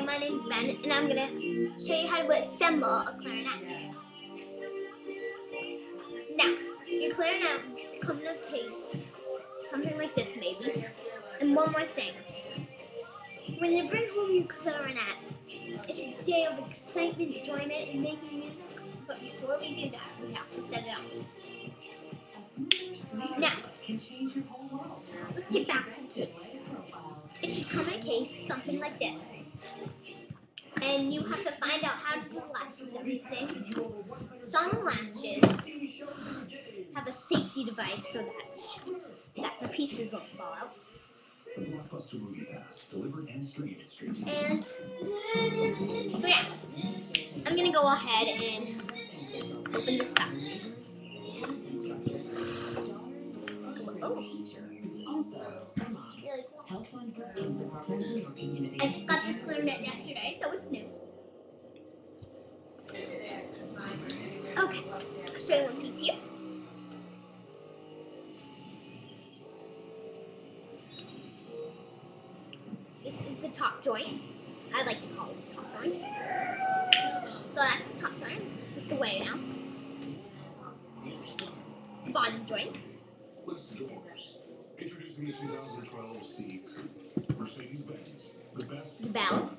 Hi, my name is Ben, and I'm gonna show you how to assemble a clarinet. Now, your clarinet comes in a case, something like this maybe. And one more thing, when you bring home your clarinet, it's a day of excitement, enjoyment, and making music. But before we do that, we have to set it up. Now, let's get back to the case. It should come in a case, something like this. And you have to find out how to do the latches and everything. Some latches have a safety device so that the pieces won't fall out. And so yeah, I'm gonna go ahead and open this up. Oh, really cool. I just got this clarinet yesterday, so it's new. Okay, I'll show you one piece here. This is the top joint. I like to call it the top joint. So that's the top joint. This is away now. The bottom joint. Introducing the 2012 C Mercedes-Benz, the best. The bell.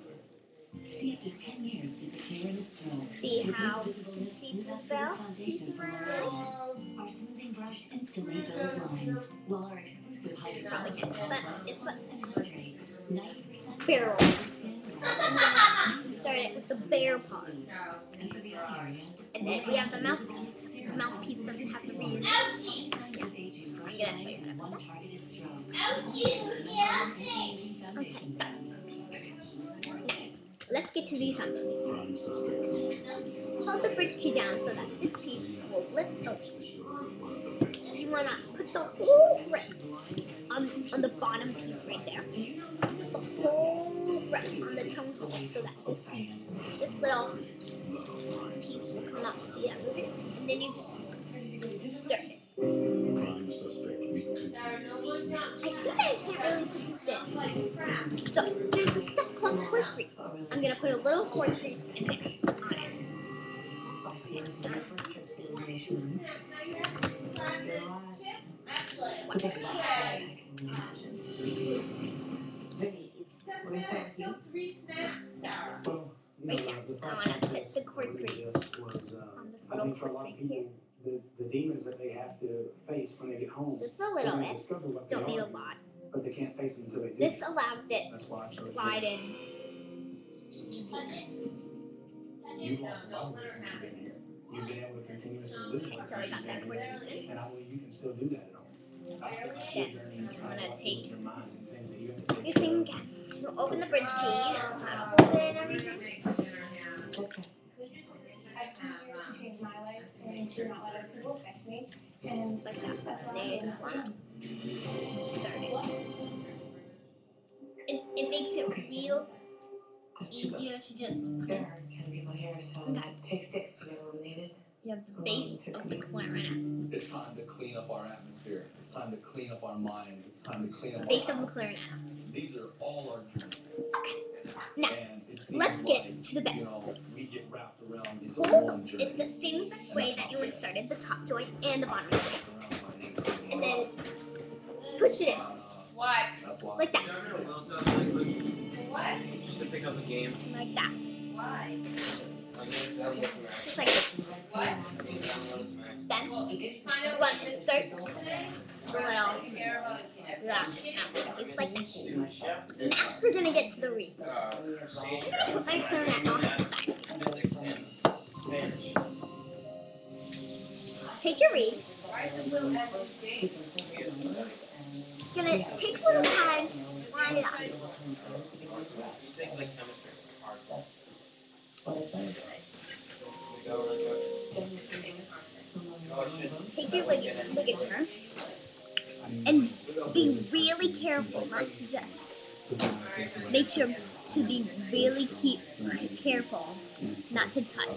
See up to 10 years to secure the stroke. See how you can see the bell? You see where I'm going? Our smoothing brush instantly those lines, while our exclusive Probably can't, but it's what? 90% Barrel. Started it with the bare part. And then we have the mouthpiece. The mouthpiece doesn't have to read it. Yeah. I'm gonna show you how to put that. Okay, stop. Now, let's get to the assembly. Hold the bridge key down so that this piece will lift open. You wanna put the whole grip on the bottom piece right there. Put the whole grip on the tongue hole so that this little piece will come up. See that moving? And then you just stir it. I see that I can't really put this in. So there's this stuff called cork grease. I'm gonna put a little cork grease in it on it. Right there. I want to put the cork grease on this little cork right here. The demons that they have to face when they get home. Just a little bit. Don't need a lot. But they can't face them until they do. This allows it to slide in. You've lost a lot of weight since you've been here. You've been able to continuously lose weight. So I got that cork grease in. And I believe you can still do that at home. Then I'm gonna take your thing again. You'll open the bridge key, you know how to hold it and everything. Change my life and to not let other people affect me. And Just like that. Then you just wanna start it. It makes it real easier to just. There are 10 people here, so it takes 6 to get eliminated. You have the base of the clarinet. It's time to clean up our atmosphere. It's time to clean up our minds. It's time to clean up Base our of the clarinet. These are all our dreams. Okay. Now, And it seems let's get like, to the bell. You know, we get wrapped around into Hold one journey. it the same exact way that you inserted the top joint and the bottom joint. And then push it in. What? That's why. Like that. What? Just to pick up a game. Like that. Why? Just like this. What? Then Well, did you find you out want to what insert today? the little Care about it. yeah, it's like this. Now we're gonna get to the reed. I'm gonna put my clarinet on this side. Physics and Spanish. Take your reed. Why is the blue apple state? It's gonna take a little time to line it up. Things like chemistry are hard. We go around Take your ligature and be really careful not to just make sure to be really careful not to touch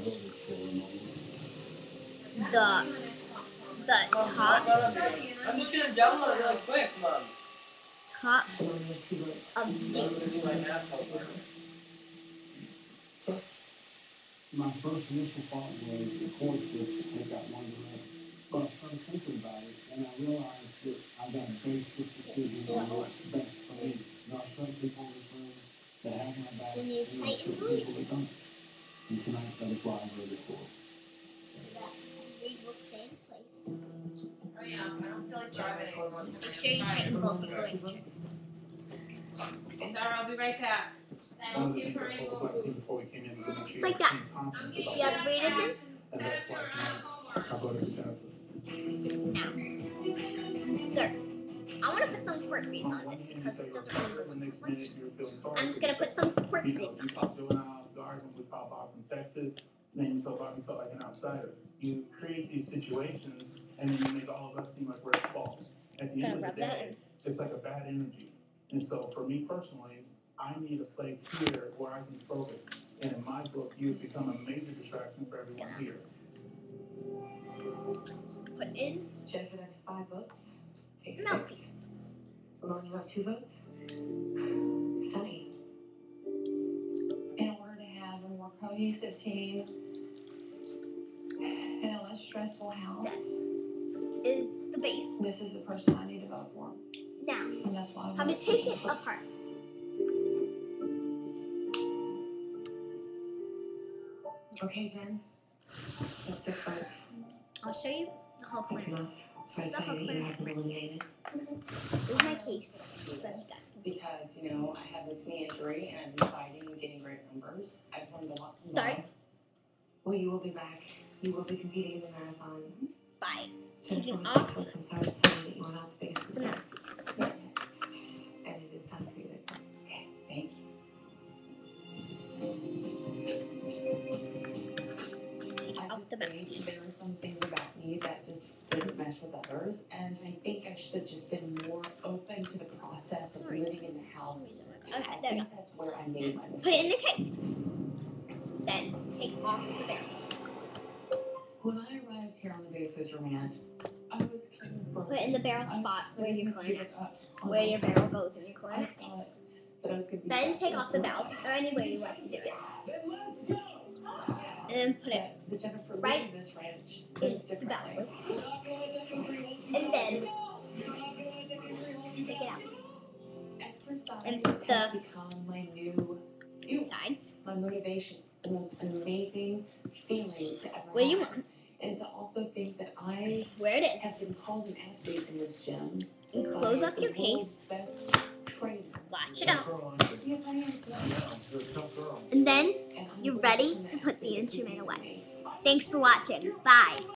the top I'm just gonna download it really quick, Mom. top of I'm gonna do my math homework. my first initial thought was the chords just take that one direction. But I started thinking about it, and I realized that I got to base this decision on what's best for me. There are some people in this room that have my back, When you and there are tighten some people that don't. And tonight, that is why I wrote it for. that they will stay in place. Oh yeah, I don't feel like driving anymore. Make sure you tighten both of the ranges. Sorry, I'll be right back. One of the things I told Lexi before we came in was to make Just sure like you that. keep conscious See about how it. the braid is in? And that's why tonight I'll go to Jennifer. Now, sir, I want to put some pork grease on this because it doesn't really go on that much. I'm just gonna put some pork grease on. You popped Joe and I off guard when we pop off from Texas, made yourself out, you felt like an outsider. You create these situations, and then you make all of us seem like we're at fault. At the end of the day, it's like a bad energy. And so for me personally, I need a place here where I can focus. And in my book, you've become a major distraction for everyone here. Put in Jennifer, that's 5 votes. Take 6. mouthpiece. Ramon, you have 2 votes. Sunny. In order to have a more cohesive team and a less stressful house, This is the base. this is the person I need to vote for. Now, And that's why I I'm gonna voted for take him. it apart. Okay, Jen. That's 6 votes. I'll show you the whole That's plan. enough. So I This is the say whole that you plan. have been eliminated. This is my case, so you guys can see. Because, you know, I have this knee injury and I've been fighting and getting great numbers. I've learned a lot from Start. Bob. Well, you will be back. You will be competing in the marathon. By Jennifer taking was off speechless. I'm sorry to tell you that you are not the biggest the success. mouthpiece. And it is time for you to go. Okay, thank you. Take I off just the think mouthpiece. there are some things about me that just didn't mesh with others, and I think I should have just been more open to the process of Sorry. living in the house. Okay, I there we think that's where I made my go. mistake. Put it in the case. Then take off the barrel. When I arrived here on the base as your man, I was kind of Put it in the barrel spot where your clarinet, where your barrel. barrel goes in your clarinet I case. thought that I was gonna be Then take successful. off the valve or anywhere you want to do it. And then put it The Jennifer right living this ranch in lives the valve. differently. And then take it out. Exercise And put has the become my new fuel, sides my motivation, the most amazing feeling to ever where you have. want, And to also think that I where it have is. been called an athlete in this gym. And close by up the your world's case. best trainer. Latch it up. Yes, I am. You're a tough girl. And then And I'm you're going to ready become to an put the athlete. instrument This is away. amazing. Thanks for watching. Bye.